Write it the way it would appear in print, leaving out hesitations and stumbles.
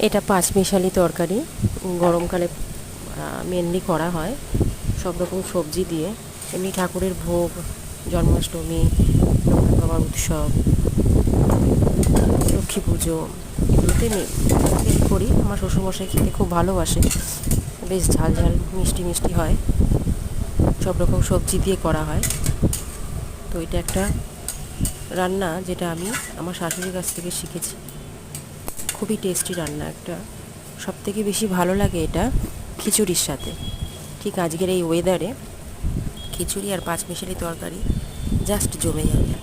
এটা পাঁচমিশালি তরকারি গরমকালে মেনলি করা হয় সব রকম সবজি দিয়ে। এমনি ঠাকুরের ভোগ, জন্মাষ্টমী, রবীন্দ্র বাবার উৎসব, লক্ষ্মী পুজো, এগুলোতে করি। আমার শ্বশুরমশাই খেতে খুব ভালোবাসে, বেশ ঝাল ঝাল মিষ্টি মিষ্টি হয়, সব রকম সবজি দিয়ে করা হয়। তো এটা একটা রান্না যেটা আমি আমার শাশুড়ির কাছ থেকে শিখেছি। খুবই টেস্টি রান্না একটা। সবথেকে বেশি ভালো লাগে এটা খিচুড়ির সাথে। ঠিক আজকের এই ওয়েদারে খিচুড়ি আর পাঁচমিশালি তরকারি জাস্ট জমে যাবে।